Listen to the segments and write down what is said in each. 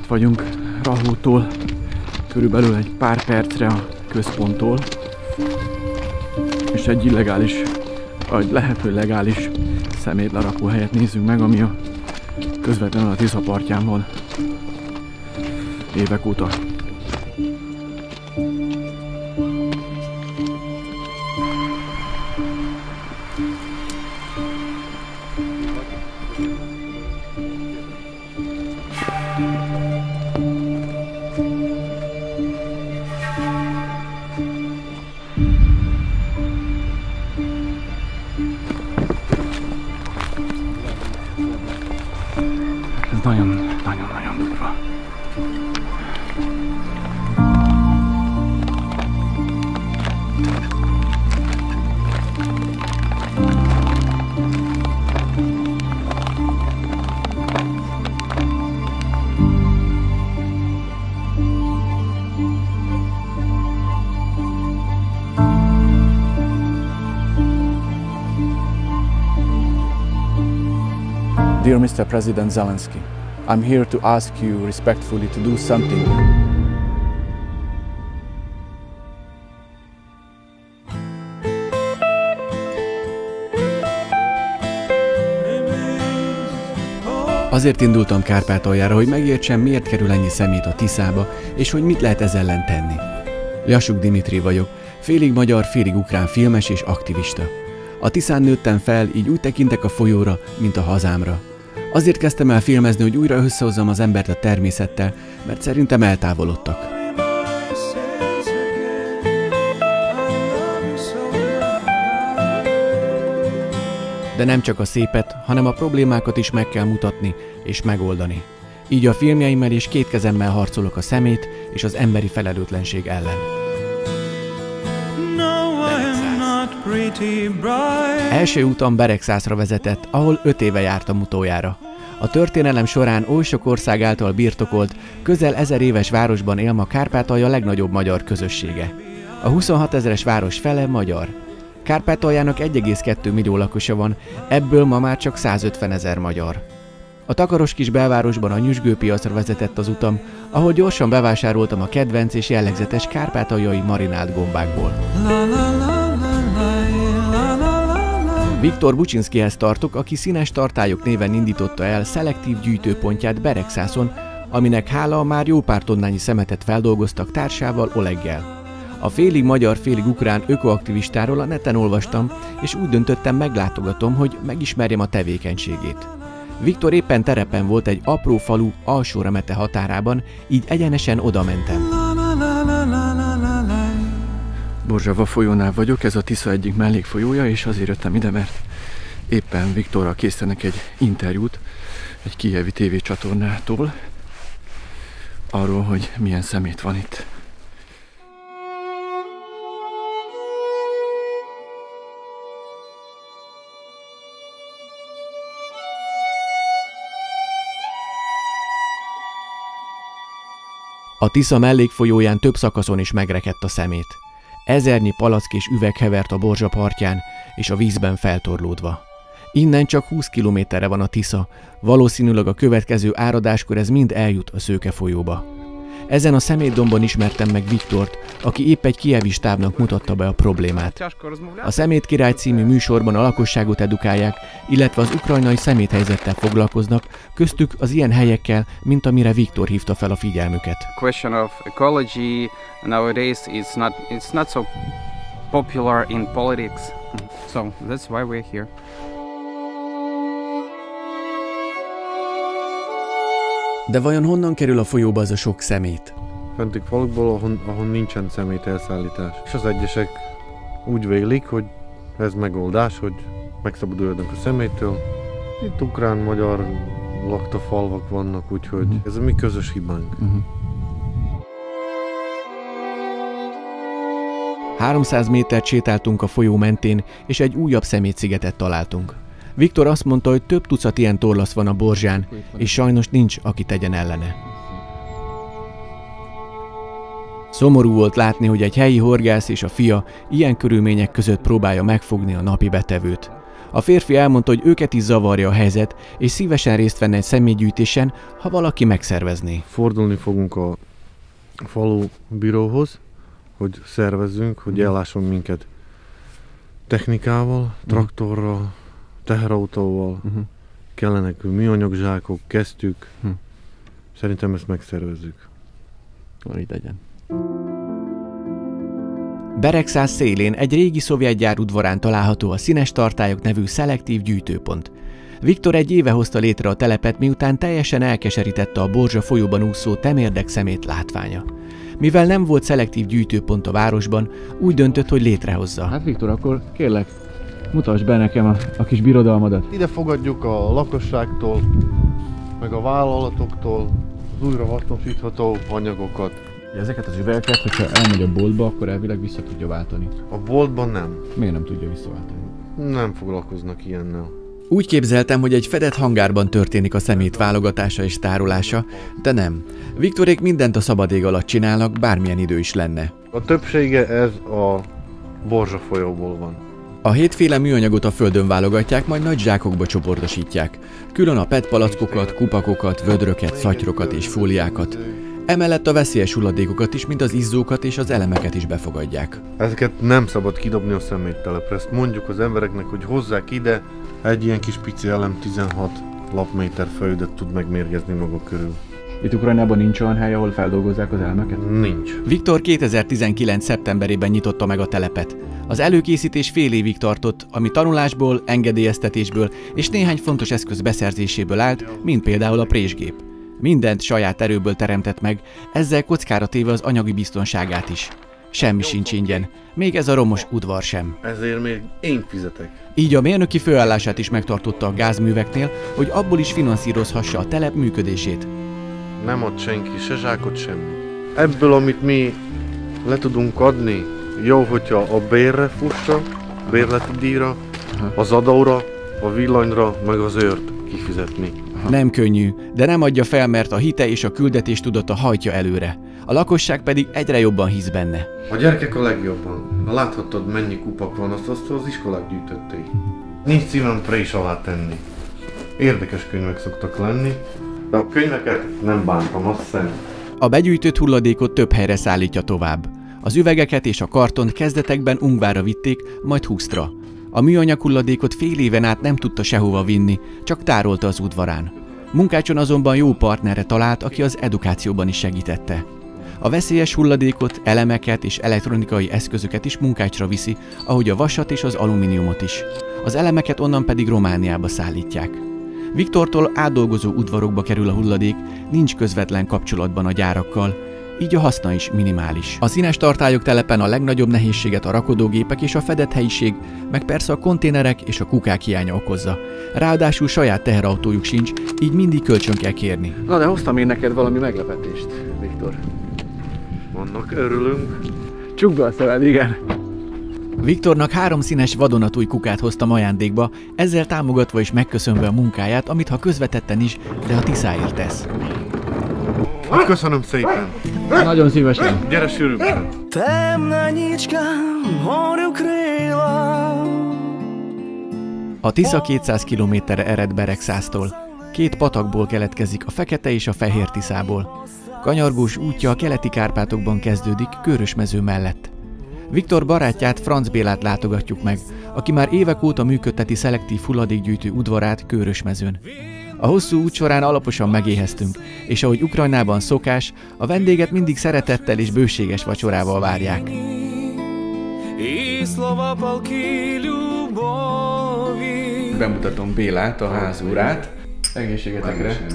Itt vagyunk Rahótól, körülbelül egy pár percre a központtól, és egy illegális, vagy lehető legális szemétlerakóhelyet nézzünk meg, ami a közvetlenül a Tisza partján van évek óta. Ez nagyon-nagyon durva. Dear Mr. President Zelensky, I'm here to ask you respectfully to do something. Azért indultam Kárpátaljára, hogy megértsem, miért kerül ennyi szemét a Tiszába, és hogy mit lehet ez ellen tenni. Lassuk Dimitri vagyok, félig magyar, félig ukrán filmes és aktivista. A Tiszán nőttem fel, így úgy tekintek a folyóra, mint a hazámra. Azért kezdtem el filmezni, hogy újra összehozzam az embert a természettel, mert szerintem eltávolodtak. De nem csak a szépet, hanem a problémákat is meg kell mutatni és megoldani. Így a filmjeimmel és két kezemmel harcolok a szemét és az emberi felelőtlenség ellen. Első útam Beregszászra vezetett, ahol 5 éve jártam utoljára. A történelem során oly sok ország által birtokolt, közel 1000 éves városban él ma Kárpátalja legnagyobb magyar közössége. A 26 000-es város fele magyar. Kárpátaljának 1,2 millió lakosa van, ebből ma már csak 150 000 magyar. A takaros kis belvárosban a nyüzsgőpiacra vezetett az utam, ahol gyorsan bevásároltam a kedvenc és jellegzetes kárpátaljai marinált gombákból. Viktor Bucsinszkihez tartok, aki Színes tartályok néven indította el szelektív gyűjtőpontját Beregszászon, aminek hála már jó pár tonnányi szemetet feldolgoztak társával, Oleggel. A félig magyar, félig ukrán ökoaktivistáról a neten olvastam, és úgy döntöttem, meglátogatom, hogy megismerjem a tevékenységét. Viktor éppen terepen volt egy apró falu Alsó-Remete határában, így egyenesen oda mentem. Borzsava folyónál vagyok, ez a Tisza egyik mellékfolyója, és azért jöttem ide, mert éppen Viktorral készítenek egy interjút egy kijevi tévécsatornától arról, hogy milyen szemét van itt. A Tisza mellékfolyóján több szakaszon is megrekedt a szemét. Ezernyi palack és üveg hevert a Borzsa partján, és a vízben feltorlódva. Innen csak 20 kilométerre van a Tisza, valószínűleg a következő áradáskor ez mind eljut a Szőke folyóba. Ezen a szemétdombon ismertem meg Viktort, aki épp egy kijevi stábnak mutatta be a problémát. A Szemét Király című műsorban a lakosságot edukálják, illetve az ukrajnai szeméthelyzettel foglalkoznak, köztük az ilyen helyekkel, mint amire Viktor hívta fel a figyelmüket. Question of ecology nowadays it's not so popular in politics, so that's why we're here. De vajon honnan kerül a folyóba az a sok szemét? Fenti falukból, ahol nincsen szemét elszállítás. És az egyesek úgy vélik, hogy ez megoldás, hogy megszabaduljanak a szeméttől. Itt ukrán-magyar lakta falvak vannak, úgyhogy ez a mi közös hibánk. 300 métert sétáltunk a folyó mentén, és egy újabb szemétszigetet találtunk. Viktor azt mondta, hogy több tucat ilyen torlasz van a Borzsán, és sajnos nincs, aki tegyen ellene. Szomorú volt látni, hogy egy helyi horgász és a fia ilyen körülmények között próbálja megfogni a napi betevőt. A férfi elmondta, hogy őket is zavarja a helyzet, és szívesen részt venne egy személygyűjtésen, ha valaki megszervezné. Fordulni fogunk a falu bíróhoz, hogy szervezzünk, hogy ellásson minket technikával, traktorral, teherautóval, kellenek műanyagzsákok, kesztyűk. Szerintem ezt megszervezzük. Van így legyen. Beregszász szélén egy régi szovjet gyár udvarán található a Színes Tartályok nevű szelektív gyűjtőpont. Viktor egy éve hozta létre a telepet, miután teljesen elkeserítette a Borzsa folyóban úszó temérdek szemét látványa. Mivel nem volt szelektív gyűjtőpont a városban, úgy döntött, hogy létrehozza. Hát Viktor, akkor kérlek, mutasd be nekem a kis birodalmadat. Ide fogadjuk a lakosságtól, meg a vállalatoktól az újra hasznosítható anyagokat. Ezeket az üvegeket, hogyha elmegy a boltba, akkor elvileg vissza tudja váltani. A boltban nem. Miért nem tudja visszaváltani? Nem foglalkoznak ilyennel. Úgy képzeltem, hogy egy fedett hangárban történik a szemét válogatása és tárolása, de nem. Viktorék mindent a szabad ég alatt csinálnak, bármilyen idő is lenne. A többsége ez a Borzsa folyóból van. A 7 féle műanyagot a földön válogatják, majd nagy zsákokba csoportosítják. Külön a PET palackokat, kupakokat, vödröket, szatyrokat és fóliákat. Emellett a veszélyes hulladékokat is, mint az izzókat és az elemeket is befogadják. Ezeket nem szabad kidobni a szeméttelepre. Ezt mondjuk az embereknek, hogy hozzák ide, egy ilyen kis pici elem 16 lapméter földet tud megmérgezni maga körül. Itt Ukrajnában nincs olyan hely, ahol feldolgozzák az elemeket? Nincs. Viktor 2019. szeptemberében nyitotta meg a telepet. Az előkészítés fél évig tartott, ami tanulásból, engedélyeztetésből és néhány fontos eszköz beszerzéséből állt, mint például a présgép. Mindent saját erőből teremtett meg, ezzel kockára téve az anyagi biztonságát is. Semmi sincs ingyen, még ez a romos udvar sem. Ezért még én fizetek. Így a mérnöki főállását is megtartotta a gázműveknél, hogy abból is finanszírozhassa a telep működését. Nem ad senki se zsákot, semmi. Ebből, amit mi le tudunk adni, jó, hogyha a bérre fussa, bérleti díjra, az adóra, a villanyra, meg az őrt kifizetni. Nem könnyű, de nem adja fel, mert a hite és a küldetés tudata hajtja előre. A lakosság pedig egyre jobban hisz benne. A gyerekek a legjobban. Ha láthatod, mennyi kupak van, azt az iskolák gyűjtötték. Nincs szívem prés alá tenni. Érdekes könyvek szoktak lenni, de a könyveket nem bántam, azt hiszem. A begyűjtött hulladékot több helyre szállítja tovább. Az üvegeket és a kartont kezdetekben Ungvárra vitték, majd Husztra. A műanyag hulladékot fél éven át nem tudta sehova vinni, csak tárolta az udvarán. Munkácson azonban jó partnerre talált, aki az edukációban is segítette. A veszélyes hulladékot, elemeket és elektronikai eszközöket is Munkácsra viszi, ahogy a vasat és az alumíniumot is. Az elemeket onnan pedig Romániába szállítják. Viktortól átdolgozó udvarokba kerül a hulladék, nincs közvetlen kapcsolatban a gyárakkal, így a haszna is minimális. A Színes Tartályok telepen a legnagyobb nehézséget a rakodógépek és a fedett helyiség, meg persze a konténerek és a kukák hiánya okozza. Ráadásul saját teherautójuk sincs, így mindig kölcsön kell kérni. Na de hoztam én neked valami meglepetést, Viktor. Vannak, örülünk. Csukd be a szemed, igen. Viktornak 3 színes vadonatúj kukát hoztam ajándékba, ezzel támogatva és megköszönve a munkáját, amit ha közvetetten is, de a Tiszáért tesz. Köszönöm szépen! Nagyon szívesen. Gyere sűrűbben! A Tisza 200 kilométerre ered Beregszásztól. 2 patakból keletkezik, a Fekete és a Fehér Tiszából. Kanyargós útja a keleti Kárpátokban kezdődik, Körösmező mellett. Viktor barátját, Franz Bélát látogatjuk meg, aki már évek óta működteti szelektív hulladékgyűjtő udvarát Körösmezőn. A hosszú út során alaposan megéheztünk, és ahogy Ukrajnában szokás, a vendéget mindig szeretettel és bőséges vacsorával várják. Bemutatom Bélát, a házúrát. Egészségetekre.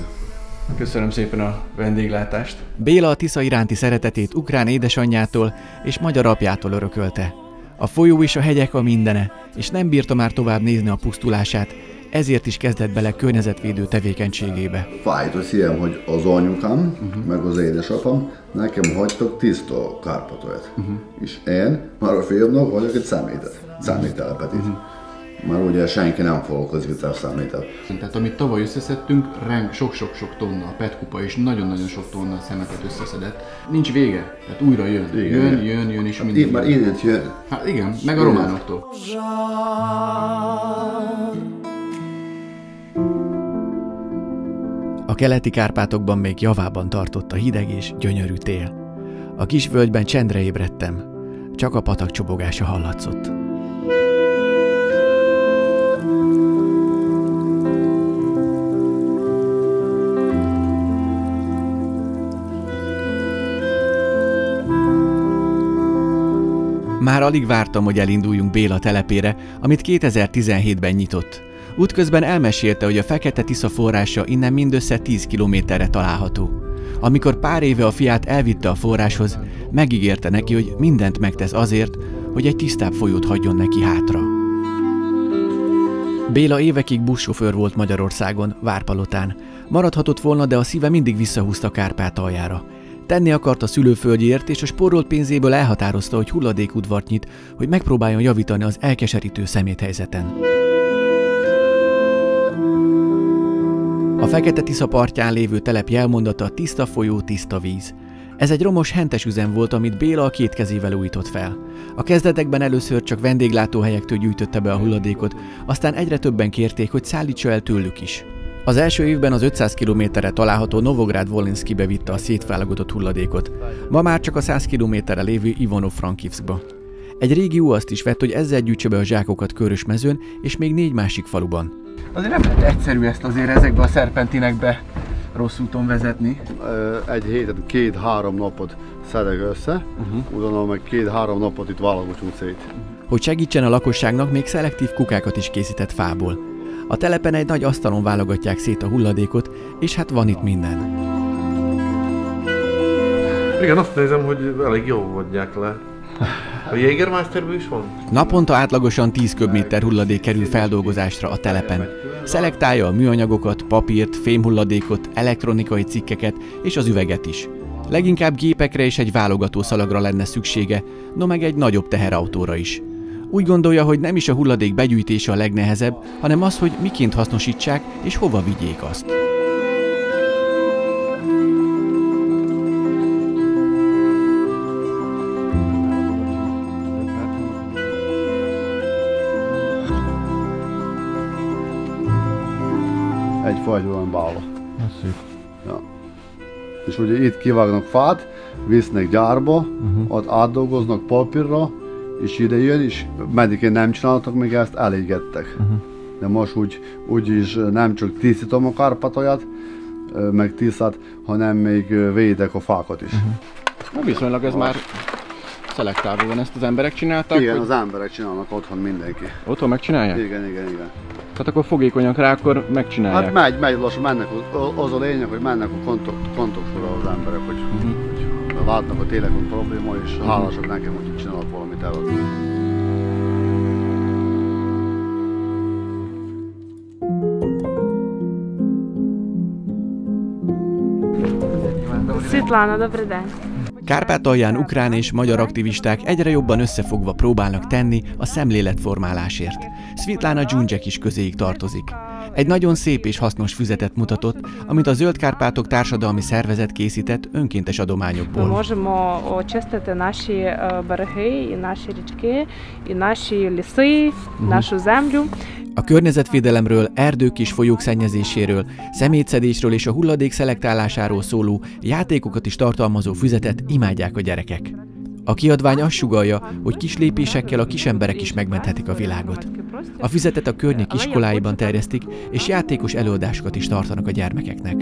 Köszönöm szépen a vendéglátást. Béla a Tisza iránti szeretetét ukrán édesanyjától és magyar apjától örökölte. A folyó és a hegyek a mindene, és nem bírta már tovább nézni a pusztulását, ezért is kezdett bele környezetvédő tevékenységébe. Fájt a szívem, hogy az anyukám, meg az édesapám nekem hagytak tiszta Kárpátalját. És én már a fiamnak vagyok egy számítelepet itt. Mert ugye senki nem foglalkozik itt a szeméttel. Tehát amit tavaly összeszedtünk, sok-sok-sok tonna, a petkupa is nagyon-nagyon sok tonna szemetet összeszedett. Nincs vége, tehát újra jön. Jön, és mindig. Már innent jön. Hát igen, meg a románoktól. A keleti Kárpátokban még javában tartott a hideg és gyönyörű tél. A kis völgyben csendre ébredtem, csak a patak csobogása hallatszott. Már alig vártam, hogy elinduljunk Béla telepére, amit 2017-ben nyitott. Útközben elmesélte, hogy a Fekete-Tisza forrása innen mindössze 10 kilométerre található. Amikor pár éve a fiát elvitte a forráshoz, megígérte neki, hogy mindent megtesz azért, hogy egy tisztább folyót hagyjon neki hátra. Béla évekig buszsofőr volt Magyarországon, Várpalotán. Maradhatott volna, de a szíve mindig visszahúzta Kárpátaljára. Tenni akart a szülőföldjéért, és a spórolt pénzéből elhatározta, hogy hulladékudvart nyit, hogy megpróbáljon javítani az elkeserítő szeméthelyzeten. A Fekete-Tisza partján lévő telep jelmondata tiszta folyó, tiszta víz. Ez egy romos hentes üzem volt, amit Béla a két kezével újított fel. A kezdetekben először csak vendéglátóhelyektől gyűjtötte be a hulladékot, aztán egyre többen kérték, hogy szállítsa el tőlük is. Az első évben az 500 kilométerre található Novográd-Volinszkibe vitte a szétválogatott hulladékot. Ma már csak a 100 kilométerre lévő Ivano-Frankivskba. Egy régi azt is vett, hogy ezzel gyűjtse be a zsákokat Körösmezőn és még 4 másik faluban. Azért nem lehet egyszerű ezt azért ezekbe a szerpentinekbe rossz úton vezetni. Egy héten 2-3 napot szedek össze, utána meg 2-3 napot itt válogatunk szét. Hogy segítsen a lakosságnak, még szelektív kukákat is készített fából. A telepen egy nagy asztalon válogatják szét a hulladékot, és hát van itt minden. Igen, azt nézem, hogy elég jól vagyják le. A Jägermeisterből is van? Naponta átlagosan 10 köbméter hulladék kerül feldolgozásra a telepen. Szelektálja a műanyagokat, papírt, fémhulladékot, elektronikai cikkeket és az üveget is. Leginkább gépekre és egy válogató szalagra lenne szüksége, no meg egy nagyobb teherautóra is. Úgy gondolja, hogy nem is a hulladék begyűjtése a legnehezebb, hanem az, hogy miként hasznosítsák és hova vigyék azt. Egy fagyban bála. Ja. És ugye itt kivágnak fát, visznek gyárba, ott átdolgoznak papírra, és ide jön, és meddig nem csináltak, még ezt elégettek. De most úgy is nem csak tisztítom a Kárpátalját, meg Tiszát, hanem még védek a fákat is. Na viszonylag ez már szelektálva van, ezt az emberek csinálták? Igen, hogy... az emberek csinálnak otthon mindenki. Otthon megcsinálják? Igen. Tehát akkor fogékonyak rá, akkor megcsinálják? Hát megy lassan, mennek, az a lényeg, hogy mennek a kontaktsorra az emberek, hogy látnak a télekon probléma, és hálásak nekem, hogy itt csinálok valamit el. Світлана, добрий день. Kárpátalján ukrán és magyar aktivisták egyre jobban összefogva próbálnak tenni a szemléletformálásért. Svitlana Dzsundzsek is közéig tartozik. Egy nagyon szép és hasznos füzetet mutatott, amit a Zöld Kárpátok Társadalmi Szervezet készített önkéntes adományokból. Можемо очистити наші береги, і наші річки, і наші ліси, нашу землю. A környezetvédelemről, erdők és folyók szennyezéséről, szemétszedésről és a hulladék szelektálásáról szóló játékokat is tartalmazó füzetet imádják a gyerekek. A kiadvány azt sugallja, hogy kis lépésekkel a kisemberek is megmenthetik a világot. A füzetet a környék iskoláiban terjesztik, és játékos előadásokat is tartanak a gyermekeknek.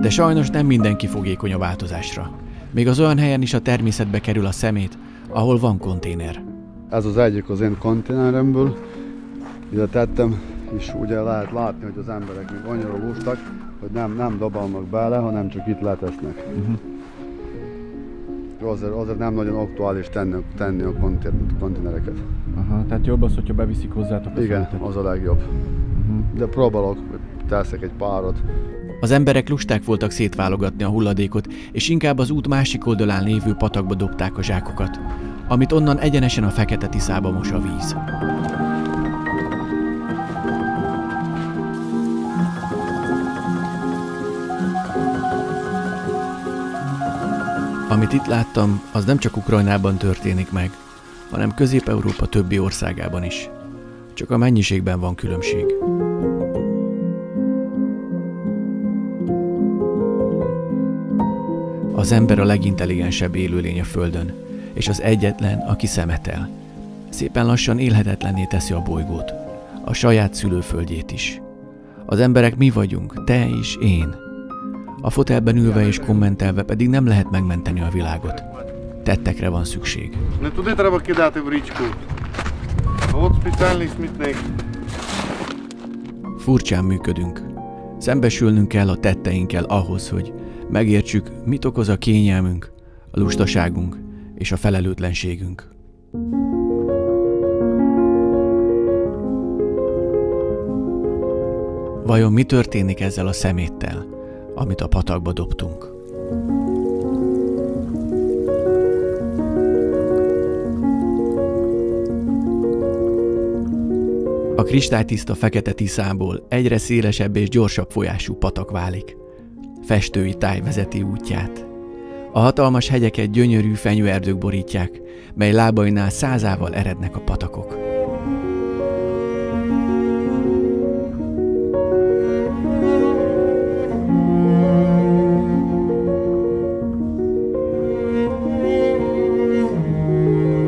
De sajnos nem mindenki fogékony a változásra. Még az olyan helyen is a természetbe kerül a szemét, ahol van konténer. Ez az egyik az én konténeremből, ide tettem, és ugye lehet látni, hogy az emberek még annyira lustak, hogy nem dobálnak bele, hanem csak itt letesznek. Azért nem nagyon aktuális tenni a konténereket. Aha, tehát jobb az, hogyha beviszik hozzátok a Igen, szemetet. az a legjobb. De próbálok, teszek egy párat. Az emberek lusták voltak szétválogatni a hulladékot, és inkább az út másik oldalán lévő patakba dobták a zsákokat, amit onnan egyenesen a Fekete-Tiszába mos a víz. Amit itt láttam, az nem csak Ukrajnában történik meg, hanem Közép-Európa többi országában is. Csak a mennyiségben van különbség. Az ember a legintelligensebb élőlény a Földön, és az egyetlen, aki szemetel. Szépen lassan élhetetlenné teszi a bolygót, a saját szülőföldjét is. Az emberek mi vagyunk, te és én. A fotelben ülve és kommentelve pedig nem lehet megmenteni a világot. Tettekre van szükség. Ne tudy treba kidati v ričku. Ott speciálny smitnék. Furcsán működünk. Szembesülnünk kell a tetteinkkel ahhoz, hogy megértsük, mit okoz a kényelmünk, a lustaságunk és a felelőtlenségünk. Vajon mi történik ezzel a szeméttel, amit a patakba dobtunk? A kristálytiszta Fekete-Tiszából egyre szélesebb és gyorsabb folyású patak válik. Festői táj vezeti útját. A hatalmas hegyeket gyönyörű fenyőerdők borítják, mely lábainál százával erednek a patakok.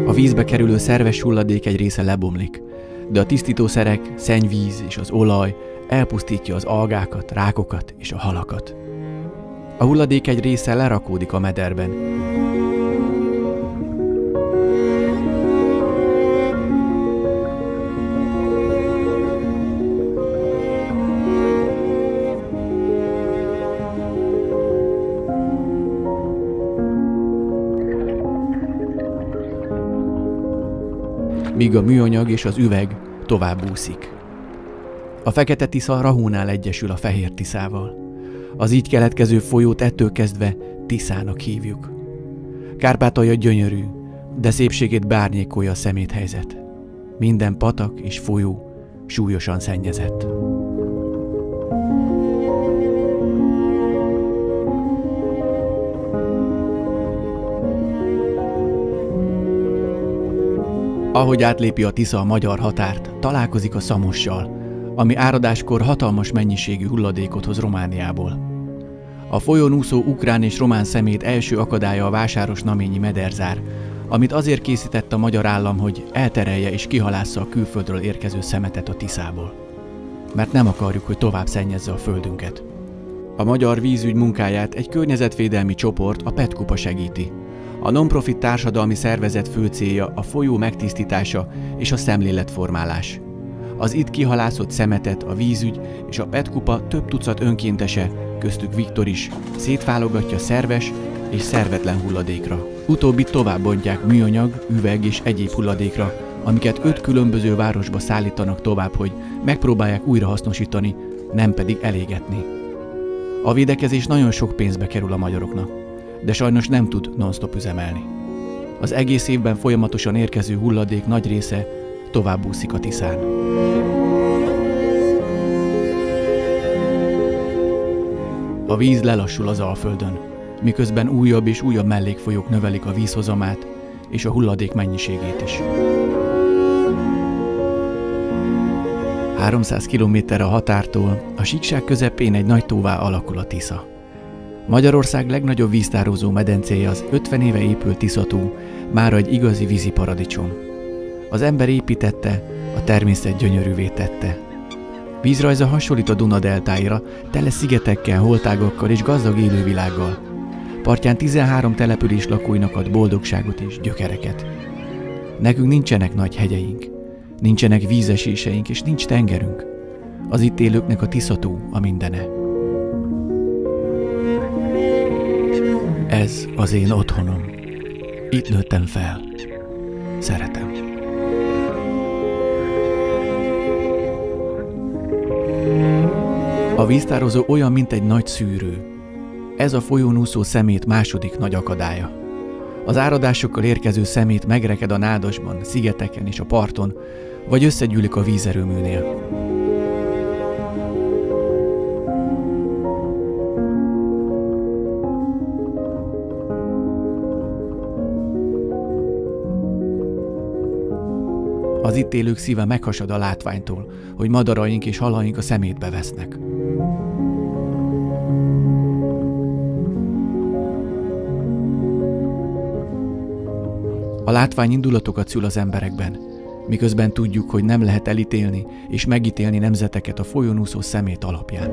A vízbe kerülő szerves hulladék egy része lebomlik, de a tisztítószerek, szennyvíz és az olaj elpusztítja az algákat, rákokat és a halakat. A hulladék egy része lerakódik a mederben. Míg a műanyag és az üveg tovább úszik. A Fekete-Tisza Rahónál egyesül a Fehér-Tiszával. Az így keletkező folyót ettől kezdve Tiszának hívjuk. Kárpátalja gyönyörű, de szépségét beárnyékolja a szeméthelyzet. Minden patak és folyó súlyosan szennyezett. Ahogy átlépi a Tisza a magyar határt, találkozik a Szamossal, ami áradáskor hatalmas mennyiségű hulladékot hoz Romániából. A folyón úszó ukrán és román szemét első akadálya a vásáros-naményi mederzár, amit azért készített a magyar állam, hogy elterelje és kihalásza a külföldről érkező szemetet a Tiszából. Mert nem akarjuk, hogy tovább szennyezze a földünket. A magyar vízügy munkáját egy környezetvédelmi csoport, a PET-kupa segíti. A non-profit társadalmi szervezet fő célja a folyó megtisztítása és a szemléletformálás. Az itt kihalászott szemetet a vízügy és a PET-kupa több tucat önkéntese, köztük Viktor is, szétválogatja szerves és szervetlen hulladékra. Utóbbit tovább bontják műanyag, üveg és egyéb hulladékra, amiket 5 különböző városba szállítanak tovább, hogy megpróbálják újrahasznosítani, nem pedig elégetni. A védekezés nagyon sok pénzbe kerül a magyaroknak, de sajnos nem tud non-stop üzemelni. Az egész évben folyamatosan érkező hulladék nagy része tovább úszik a Tiszán. A víz lelassul az Alföldön, miközben újabb és újabb mellékfolyók növelik a vízhozamát és a hulladék mennyiségét is. 300 kilométerre a határtól, a síkság közepén egy nagy tóvá alakul a Tisza. Magyarország legnagyobb víztározó medencéje az 50 éve épült Tisza-tó, mára egy igazi vízi paradicsom. Az ember építette, a természet gyönyörűvé tette. Vízrajza hasonlít a Duna deltáira, tele szigetekkel, holtágakkal és gazdag élővilággal. Partján 13 település lakóinak ad boldogságot és gyökereket. Nekünk nincsenek nagy hegyeink, nincsenek vízeséseink és nincs tengerünk. Az itt élőknek a Tisza-tó a mindene. Ez az én otthonom. Itt nőttem fel. Szeretem. A víztározó olyan, mint egy nagy szűrő. Ez a folyón úszó szemét második nagy akadálya. Az áradásokkal érkező szemét megreked a nádasban, szigeteken és a parton, vagy összegyűlik a vízerőműnél. Az itt élők szíve meghasad a látványtól, hogy madaraink és halaink a szemétbe vesznek. A látvány indulatokat szül az emberekben, miközben tudjuk, hogy nem lehet elítélni és megítélni nemzeteket a folyón úszó szemét alapján.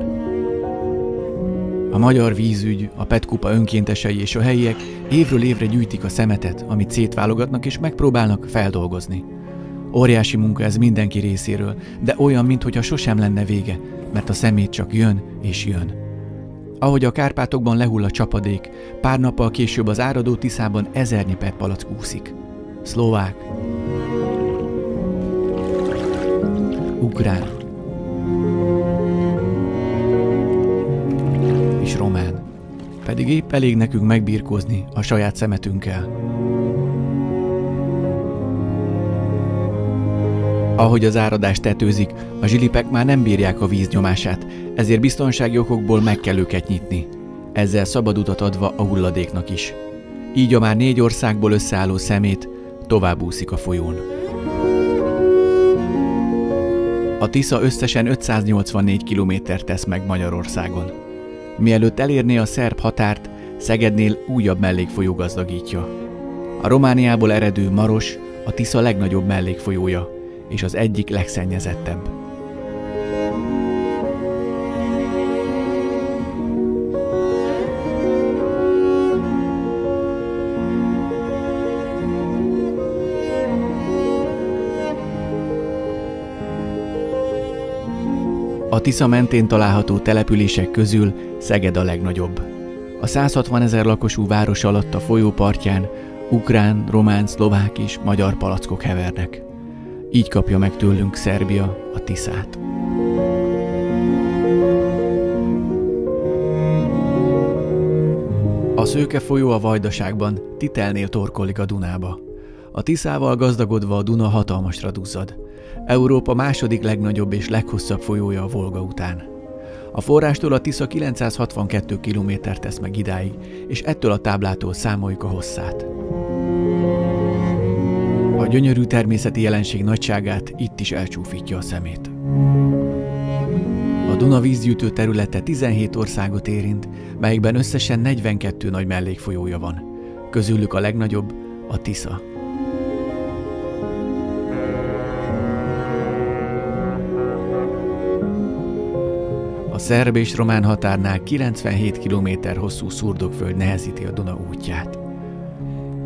A magyar vízügy, a PET-kupa önkéntesei és a helyiek évről évre gyűjtik a szemetet, amit szétválogatnak és megpróbálnak feldolgozni. Óriási munka ez mindenki részéről, de olyan, mintha sosem lenne vége, mert a szemét csak jön és jön. Ahogy a Kárpátokban lehull a csapadék, pár nappal később az áradó Tiszában 1000-nyi PET palack úszik. Szlovák, ukrán és román. Pedig épp elég nekünk megbirkózni a saját szemetünkkel. Ahogy az áradás tetőzik, a zsilipek már nem bírják a víz nyomását, ezért biztonsági okokból meg kell őket nyitni. Ezzel szabad utat adva a hulladéknak is. Így a már 4 országból összeálló szemét tovább úszik a folyón. A Tisza összesen 584 kilométert tesz meg Magyarországon. Mielőtt elérné a szerb határt, Szegednél újabb mellékfolyó gazdagítja. A Romániából eredő Maros a Tisza legnagyobb mellékfolyója, és az egyik legszennyezettebb. A Tisza mentén található települések közül Szeged a legnagyobb. A 160 000 lakosú város alatt a folyó partján ukrán, román, szlovák és magyar palackok hevernek. Így kapja meg tőlünk Szerbia a Tiszát. A Szőke folyó a Vajdaságban, Titelnél torkollik a Dunába. A Tiszával gazdagodva a Duna hatalmasra duzzad. Európa második legnagyobb és leghosszabb folyója a Volga után. A forrástól a Tisza 962 kilométert tesz meg idáig, és ettől a táblától számoljuk a hosszát. A gyönyörű természeti jelenség nagyságát itt is elcsúfítja a szemét. A Duna vízgyűjtő területe 17 országot érint, melyekben összesen 42 nagy mellékfolyója van. Közülük a legnagyobb a Tisza. A szerb és román határnál 97 km hosszú szurdokvölgy nehezíti a Duna útját.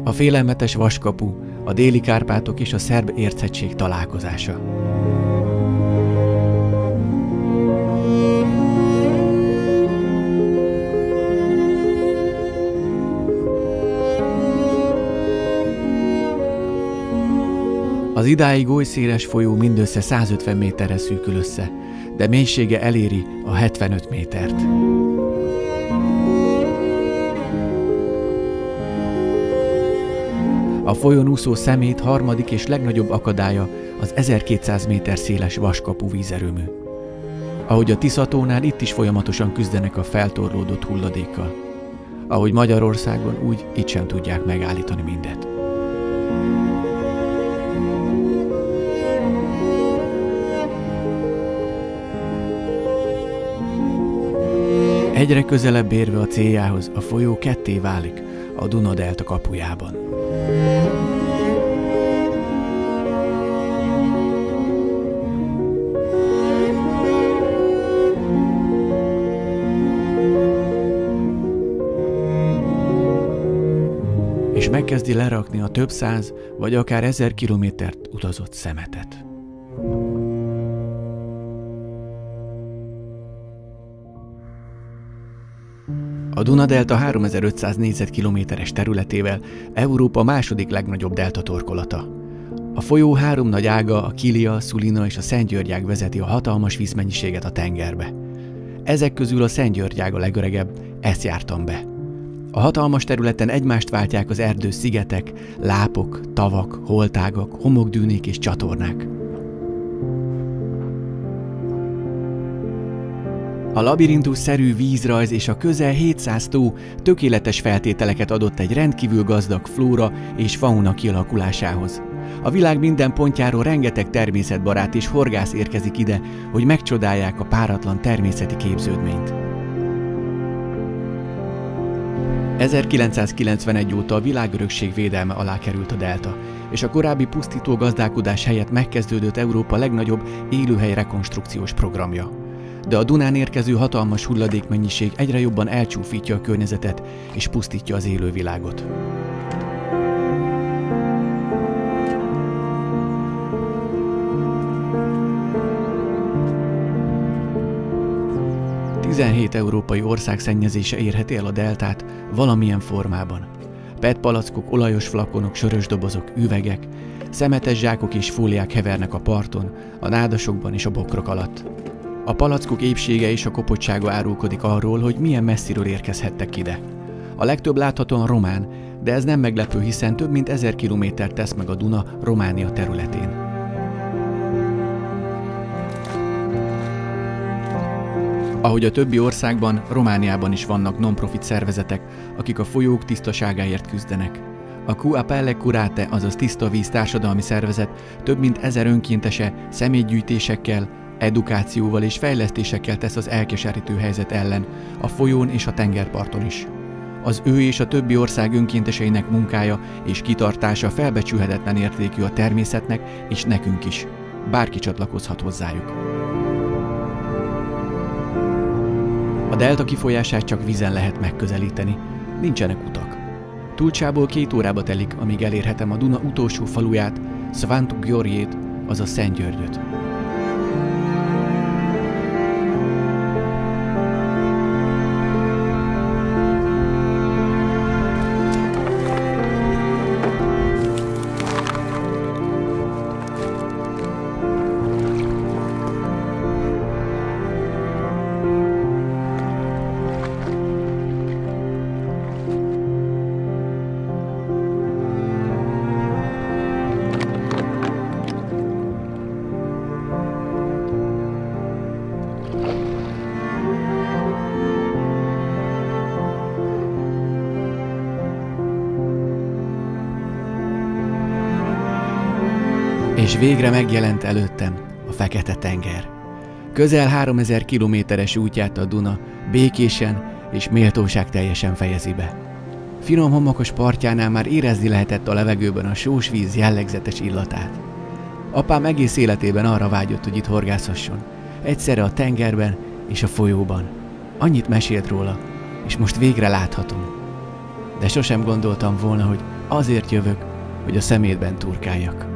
A félelmetes vaskapu, a déli Kárpátok és a szerb érchegység találkozása. Az idáig oly széles folyó mindössze 150 méterre szűkül össze, de mélysége eléri a 75 métert. A folyón úszó szemét harmadik és legnagyobb akadálya az 1200 méter széles Vaskapu vízerőmű. Ahogy a Tiszatónál itt is folyamatosan küzdenek a feltorlódott hulladékkal. Ahogy Magyarországon, úgy itt sem tudják megállítani mindet. Egyre közelebb érve a céljához, a folyó ketté válik a Duna-delta kapujában. És megkezdi lerakni a több száz vagy akár 1000 kilométert utazott szemetet. A Duna-delta 3500 négyzetkilométeres területével Európa második legnagyobb delta torkolata. A folyó 3 nagy ága, a Kilia, Sulina és a Szentgyörgyág vezeti a hatalmas vízmennyiséget a tengerbe. Ezek közül a Szentgyörgyág a legöregebb, ezt jártam be. A hatalmas területen egymást váltják az erdős szigetek, lápok, tavak, holtágak, homokdűnék és csatornák. A labirintus-szerű vízrajz és a közel 700 tó tökéletes feltételeket adott egy rendkívül gazdag flóra és fauna kialakulásához. A világ minden pontjáról rengeteg természetbarát és horgász érkezik ide, hogy megcsodálják a páratlan természeti képződményt. 1991 óta a világörökség védelme alá került a delta, és a korábbi pusztító gazdálkodás helyett megkezdődött Európa legnagyobb élőhely rekonstrukciós programja. De a Dunán érkező hatalmas hulladékmennyiség egyre jobban elcsúfítja a környezetet és pusztítja az élővilágot. ...17 európai ország szennyezése érheti el a deltát valamilyen formában. PET-palackok, olajos flakonok, sörös dobozok, üvegek, szemetes zsákok és fóliák hevernek a parton, a nádasokban és a bokrok alatt. A palackok épsége és a kopottsága árulkodik arról, hogy milyen messziről érkezhettek ide. A legtöbb láthatóan román, de ez nem meglepő, hiszen több mint 1000 kilométert tesz meg a Duna Románia területén. Ahogy a többi országban, Romániában is vannak non-profit szervezetek, akik a folyók tisztaságáért küzdenek. A Cu Apelle Curate, azaz Tiszta Víz társadalmi szervezet több mint 1000 önkéntese személygyűjtésekkel, edukációval és fejlesztésekkel tesz az elkeserítő helyzet ellen, a folyón és a tengerparton is. Az ő és a többi ország önkénteseinek munkája és kitartása felbecsülhetetlen értékű a természetnek és nekünk is. Bárki csatlakozhat hozzájuk. A delta kifolyását csak vízen lehet megközelíteni, nincsenek utak. Tulcsából 2 órába telik, amíg elérhetem a Duna utolsó faluját, Svantu Gheorghét, azaz Szentgyörgyöt. És végre megjelent előttem a Fekete-tenger. Közel 3000 kilométeres útját a Duna békésen és méltóságteljesen fejezi be. Finom homokos partjánál már érezni lehetett a levegőben a sós víz jellegzetes illatát. Apám egész életében arra vágyott, hogy itt horgászhasson, egyszerre a tengerben és a folyóban. Annyit mesélt róla, és most végre láthatom. De sosem gondoltam volna, hogy azért jövök, hogy a szemétben turkáljak.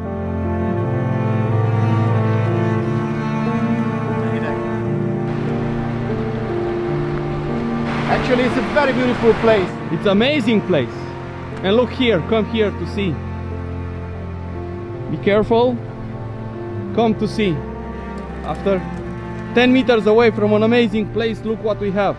Actually, it's a very beautiful place. It's an amazing place. And look here, come here to see. Be careful. Come to see. After 10 meters away from an amazing place, look what we have.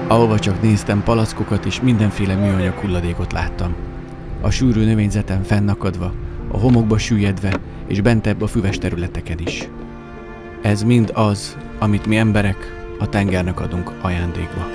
Ahova csak néztem, palackokat és mindenféle műanyag hulladékot láttam. A sűrű növényzeten fennakadva, a homokba süllyedve, és bentebb a füves területeken is. Ez mind az, amit mi emberek a tengernek adunk ajándékba.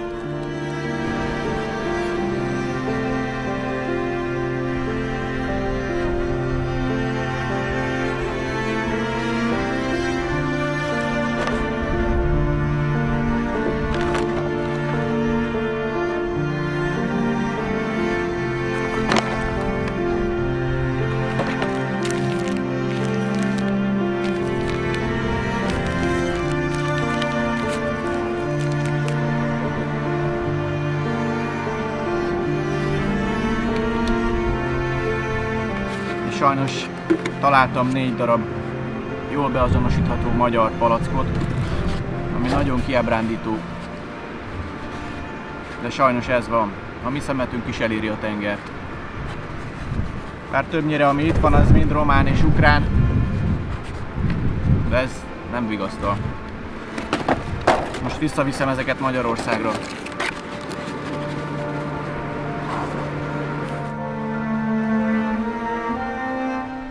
Sajnos találtam 4 darab jól beazonosítható magyar palackot, ami nagyon kiábrándító. De sajnos ez van. A mi szemetünk is eléri a tengert. Bár többnyire ami itt van, az mind román és ukrán. De ez nem vigasztal. Most visszaviszem ezeket Magyarországra.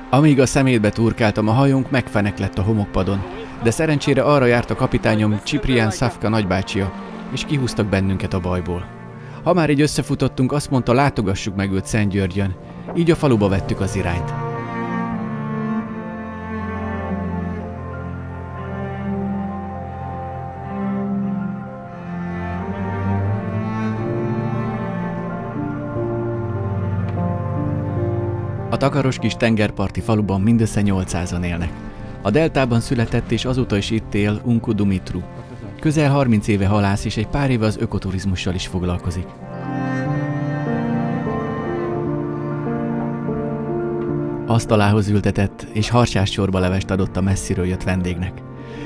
Amíg a szemétbe turkáltam, a hajónk megfeneklett a homokpadon, de szerencsére arra járt a kapitányom Ciprián Szafka nagybácsia, és kihúztak bennünket a bajból. Ha már így összefutottunk, azt mondta, látogassuk meg őt Szentgyörgyön, így a faluba vettük az irányt. A takaros kis tengerparti faluban mindössze 800-an élnek. A deltában született és azóta is itt él Unku Dumitru. Közel 30 éve halász és egy pár éve az ökoturizmussal is foglalkozik. Asztalához ültetett és harsás csorbalevest adott a messziről jött vendégnek.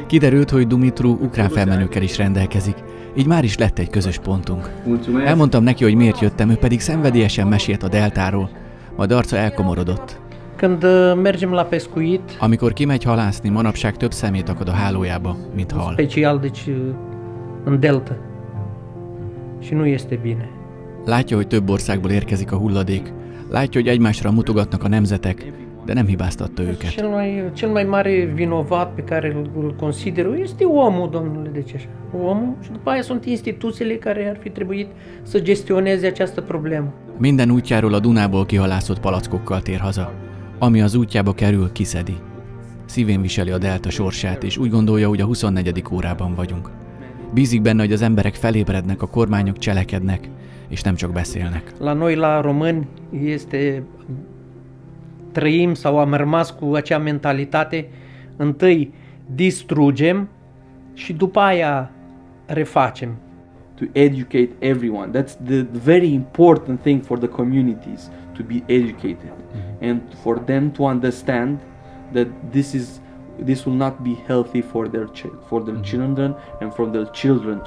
Kiderült, hogy Dumitru ukrán felmenőkkel is rendelkezik, így már is lett egy közös pontunk. Elmondtam neki, hogy miért jöttem, ő pedig szenvedélyesen mesélt a deltáról, majd arca elkomorodott. Amikor kimegy halászni, manapság több szemét akad a hálójába, mint hal. Special, deci în delta. Și nu este bine. Látja, hogy több országból érkezik a hulladék, látja, hogy egymásra mutogatnak a nemzetek, de nem hibáztatta őket. Cel mai mare vinovat pe care îl consider este omul, domnule, de ce așa? Omul și după aia sunt instituțiile care ar fi trebuit să gestioneze această problemă. Minden útjáról a Dunából kihalászott palackokkal tér haza. Ami az útjába kerül, kiszedi. Szívén viseli a delta sorsát, és úgy gondolja, hogy a 24. órában vagyunk. Bízik benne, hogy az emberek felébrednek, a kormányok cselekednek, és nem csak beszélnek. La noi, la români, trăim sau am rămas cu acea mentalitate, întâi distrugem și după aia refacem. To educate everyone. That's the very important thing for the communities, to be educated, and for them to understand that this will not be healthy for their children and for their children.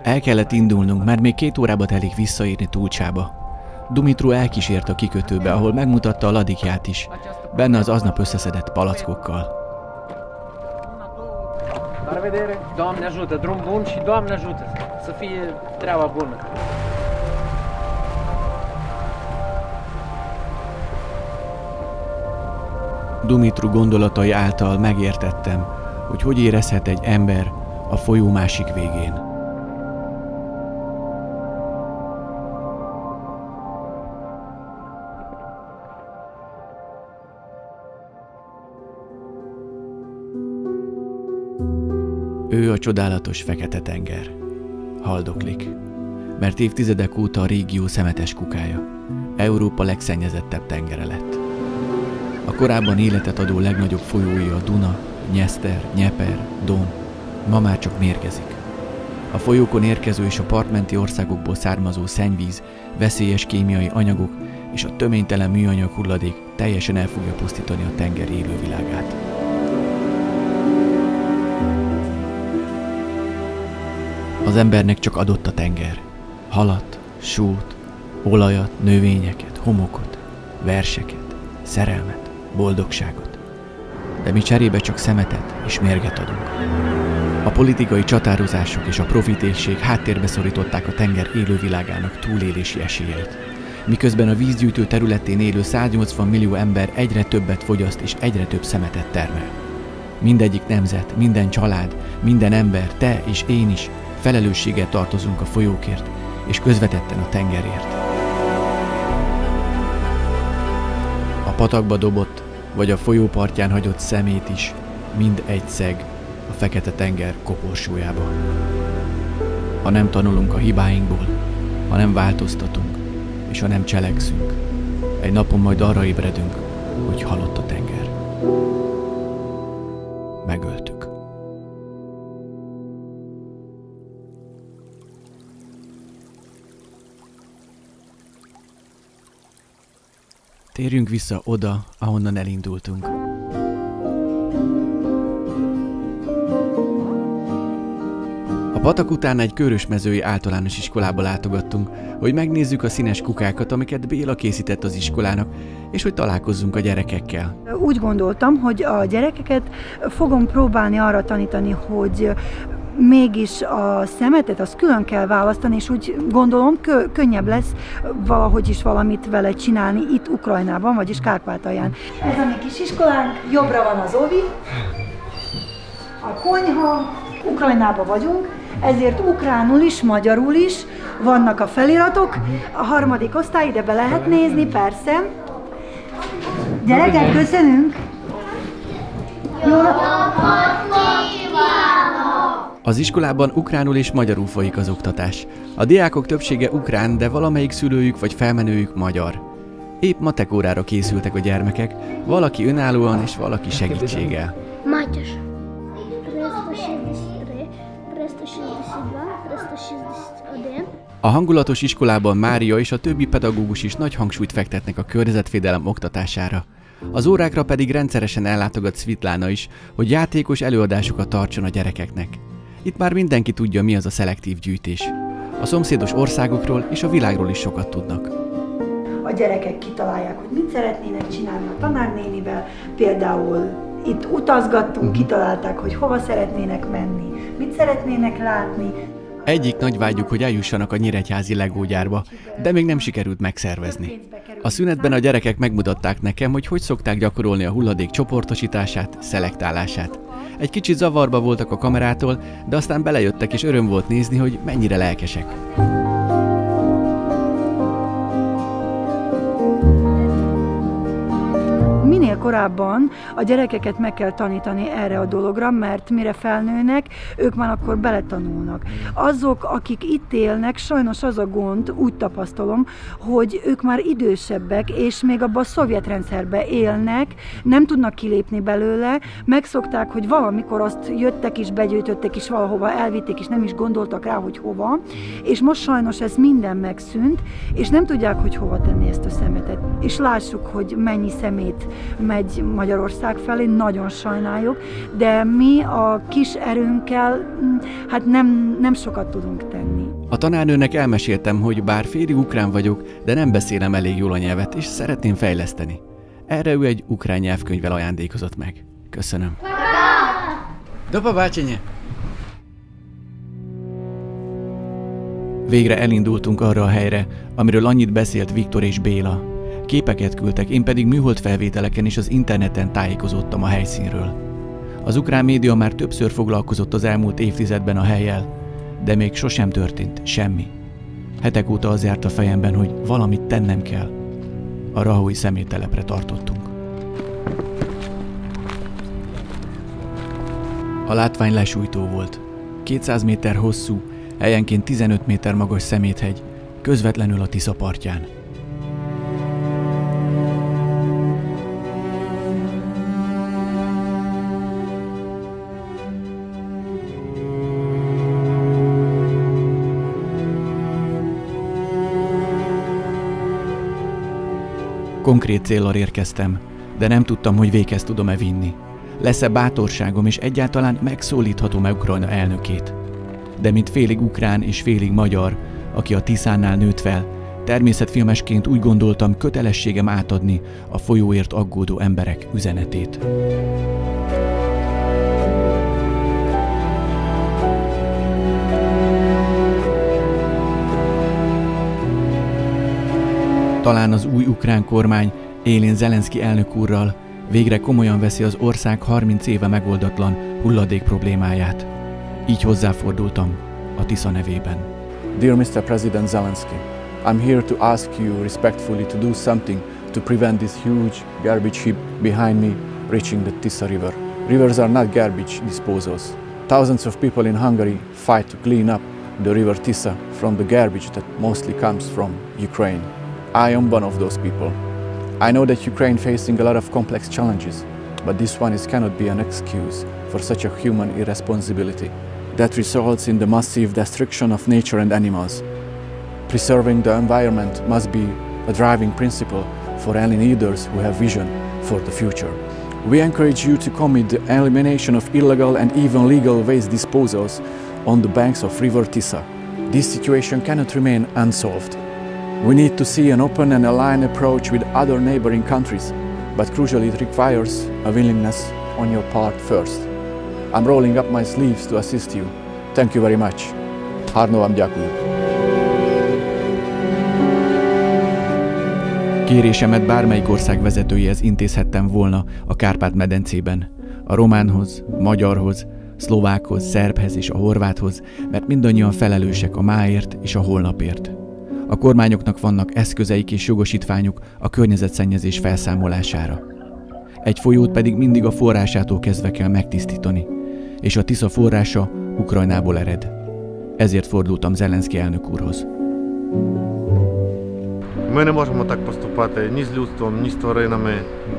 El kellett indulnunk, mert még 2 órába telik visszaérni Tulcsába. Dumitru elkísért a kikötőbe, ahol megmutatta a ladikját is, benne az aznap összeszedett palackokkal. La revedere! Doamne ajută, drum bun și Doamne ajută să fie treaba bună! Dumitru gondolatai által megértettem, hogy érezhet egy ember a folyó másik végén. Ő a csodálatos Fekete-tenger. Haldoklik, mert évtizedek óta a régió szemetes kukája. Európa legszennyezettebb tengere lett. A korábban életet adó legnagyobb folyója a Duna, Nyeszter, Nyeper, Don, ma már csak mérgezik. A folyókon érkező és a partmenti országokból származó szennyvíz, veszélyes kémiai anyagok és a töménytelen műanyag hulladék teljesen el fogja pusztítani a tenger élővilágát. Az embernek csak adott a tenger. Halat, sót, olajat, növényeket, homokot, verseket, szerelmet, boldogságot. De mi cserébe csak szemetet és mérget adunk. A politikai csatározások és a profitéhség háttérbe szorították a tenger élővilágának túlélési esélyeit. Miközben a vízgyűjtő területén élő 180 millió ember egyre többet fogyaszt és egyre több szemetet termel. Mindegyik nemzet, minden család, minden ember, te és én is felelősséggel tartozunk a folyókért, és közvetetten a tengerért. A patakba dobott, vagy a folyó partján hagyott szemét is mind egy szeg a Fekete-tenger koporsójába. Ha nem tanulunk a hibáinkból, ha nem változtatunk, és ha nem cselekszünk, egy napon majd arra ébredünk, hogy halott a tenger. Megöltük. Térjünk vissza oda, ahonnan elindultunk. A patak után egy Körösmezői általános iskolába látogattunk, hogy megnézzük a színes kukákat, amiket Béla készített az iskolának, és hogy találkozzunk a gyerekekkel. Úgy gondoltam, hogy a gyerekeket fogom próbálni arra tanítani, hogy mégis a szemetet azt külön kell választani, és úgy gondolom, könnyebb lesz valahogy is valamit vele csinálni itt Ukrajnában, vagyis Kárpátalján. Ez a mi kis iskolánk, jobbra van az ovi, a konyha, Ukrajnában vagyunk, ezért ukránul is, magyarul is vannak a feliratok. A 3. osztály, ide be lehet nézni, persze. Gyerekek, köszönünk! Jó napot kívánok! Az iskolában ukránul és magyarul folyik az oktatás. A diákok többsége ukrán, de valamelyik szülőjük vagy felmenőjük magyar. Épp matek órára készültek a gyermekek, valaki önállóan és valaki segítséggel. Матяш. 363, 362, 361. A hangulatos iskolában Mária és a többi pedagógus is nagy hangsúlyt fektetnek a környezetvédelem oktatására. Az órákra pedig rendszeresen ellátogat Szvitlána is, hogy játékos előadásokat tartson a gyerekeknek. Itt már mindenki tudja, mi az a szelektív gyűjtés. A szomszédos országokról és a világról is sokat tudnak. A gyerekek kitalálják, hogy mit szeretnének csinálni a tanárnénivel, például itt utazgattunk, kitalálták, hogy hova szeretnének menni, mit szeretnének látni. Egyik nagy vágyuk, hogy eljussanak a nyíregyházi legógyárba, de még nem sikerült megszervezni. A szünetben a gyerekek megmutatták nekem, hogy szokták gyakorolni a hulladék csoportosítását, szelektálását. Egy kicsit zavarba voltak a kamerától, de aztán belejöttek, és öröm volt nézni, hogy mennyire lelkesek. Minél korábban a gyerekeket meg kell tanítani erre a dologra, mert mire felnőnek, ők már akkor beletanulnak. Azok, akik itt élnek, sajnos az a gond, úgy tapasztalom, hogy ők már idősebbek, és még abban a szovjet rendszerben élnek, nem tudnak kilépni belőle, megszokták, hogy valamikor azt jöttek is, begyűjtöttek is, valahova elvitték, és nem is gondoltak rá, hogy hova, és most sajnos ez minden megszűnt, és nem tudják, hogy hova tenni ezt a szemetet. És lássuk, hogy mennyi szemét megy Magyarország felé, nagyon sajnáljuk, de mi a kis erőnkkel hát nem sokat tudunk tenni. A tanárnőnek elmeséltem, hogy bár félig ukrán vagyok, de nem beszélem elég jól a nyelvet, és szeretném fejleszteni. Erre ő egy ukrán nyelvkönyvvel ajándékozott meg. Köszönöm. Do побачення! Végre elindultunk arra a helyre, amiről annyit beszélt Viktor és Béla. Képeket küldtek, én pedig műholdfelvételeken és az interneten tájékozódtam a helyszínről. Az ukrán média már többször foglalkozott az elmúlt évtizedben a hellyel, de még sosem történt semmi. Hetek óta az járt a fejemben, hogy valamit tennem kell. A Rahói szeméttelepre tartottunk. A látvány lesújtó volt. 200 méter hosszú, helyenként 15 méter magas szeméthegy, közvetlenül a Tisza partján. Konkrét céllal érkeztem, de nem tudtam, hogy véghez tudom-e vinni. Lesz-e bátorságom, és egyáltalán megszólíthatom-e Ukrajna elnökét. De mint félig ukrán és félig magyar, aki a Tiszánál nőtt fel, természetfilmesként úgy gondoltam, kötelességem átadni a folyóért aggódó emberek üzenetét. Talán az új ukrán kormány élén Zelenszky elnök úrral végre komolyan veszi az ország 30 éve megoldatlan hulladék problémáját. Így hozzáfordultam a Tisza nevében. Dear Mr. President Zelensky, I'm here to ask you respectfully to do something to prevent this huge garbage heap behind me reaching the Tisza River. Rivers are not garbage disposals. Thousands of people in Hungary fight to clean up the river Tisza from the garbage that mostly comes from Ukraine. I am one of those people. I know that Ukraine is facing a lot of complex challenges, but this one cannot be an excuse for such a human irresponsibility that results in the massive destruction of nature and animals. Preserving the environment must be a driving principle for any leaders who have vision for the future. We encourage you to commit the elimination of illegal and even legal waste disposals on the banks of River Tisa. This situation cannot remain unsolved. We need to see an open and aligned approach with other neighboring countries, but crucially it requires a willingness on your part first. I'm rolling up my sleeves to assist you. Thank you very much. Harno vám ďakujem. Kérésemet bármelyik ország vezetőjéhez intézhettem volna a Kárpát-medencében. A románhoz, magyarhoz, szlovákhoz, szerbhez és a horváthoz, mert mindannyian felelősek a máért és a holnapért. A kormányoknak vannak eszközeik és jogosítványuk a környezetszennyezés felszámolására. Egy folyót pedig mindig a forrásától kezdve kell megtisztítani, és a Tisza forrása Ukrajnából ered. Ezért fordultam Зеленський elnök úrhoz. Ми не можемо так поступати ні з людством, ні з тваринами,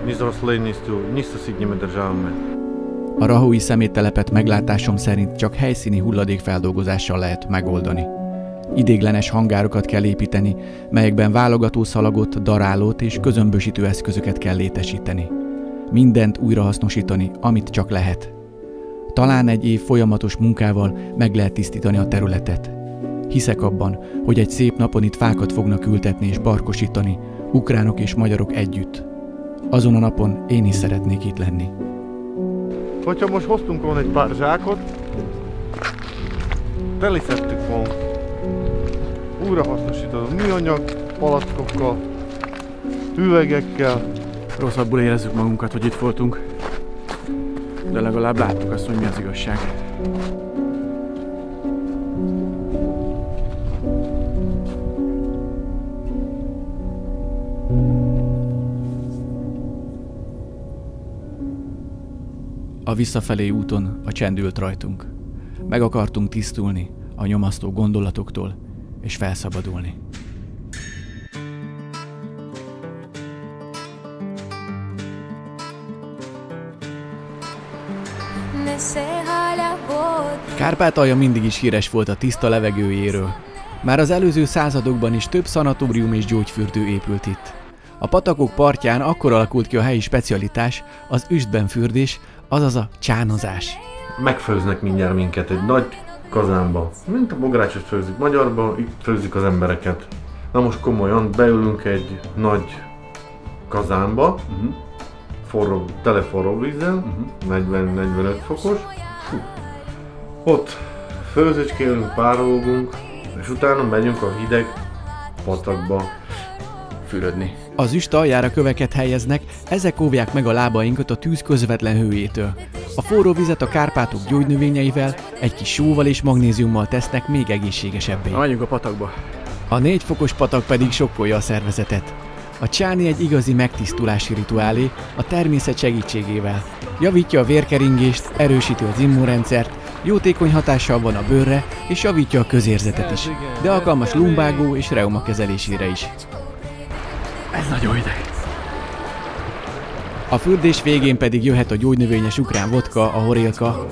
ні з рослинністю, ні з сусідніми державами. A rahói szeméttelepet meglátásom szerint csak helyszíni hulladékfeldolgozással lehet megoldani. Idéglenes hangárokat kell építeni, melyekben válogató szalagot, darálót és közömbösítő eszközöket kell létesíteni. Mindent újrahasznosítani, amit csak lehet. Talán egy év folyamatos munkával meg lehet tisztítani a területet. Hiszek abban, hogy egy szép napon itt fákat fognak ültetni és barkosítani, ukránok és magyarok együtt. Azon a napon én is szeretnék itt lenni. Hogyha most hoztunk volna egy pár zsákot, teliszedtük volna újrahasznosított műanyag palackokkal, üvegekkel. Rosszabbul érezzük magunkat, hogy itt voltunk, de legalább láttuk azt, hogy mi az igazság. A visszafelé úton a csend ült rajtunk. Meg akartunk tisztulni a nyomasztó gondolatoktól és felszabadulni. Kárpátalja mindig is híres volt a tiszta levegőjéről. Már az előző századokban is több szanatórium és gyógyfürdő épült itt. A patakok partján akkor alakult ki a helyi specialitás, az üstben fürdés, azaz a csánozás. Megfőznek mindjárt minket egy nagy kazánba. Mint a bográcsot főzik magyarba, itt főzik az embereket. Na most komolyan, beülünk egy nagy kazánba, forró, tele forró vízzel, 40-45 fokos. Ott főzőcskélünk, párolgunk, és utána megyünk a hideg patakba fürödni. Az üst aljára köveket helyeznek, ezek óvják meg a lábainkat a tűz közvetlen hőjétől. A forró vizet a Kárpátok gyógynövényeivel, egy kis sóval és magnéziummal tesznek még egészségesebbé. Na, menjünk a patakba. A 4 fokos patak pedig sokkolja a szervezetet. A csáni egy igazi megtisztulási rituálé a természet segítségével. Javítja a vérkeringést, erősíti az immunrendszert, jótékony hatással van a bőrre és javítja a közérzetet is, de alkalmas lumbágó és reuma kezelésére is. Ez nagyon hideg. A fürdés végén pedig jöhet a gyógynövényes ukrán vodka, a horélka,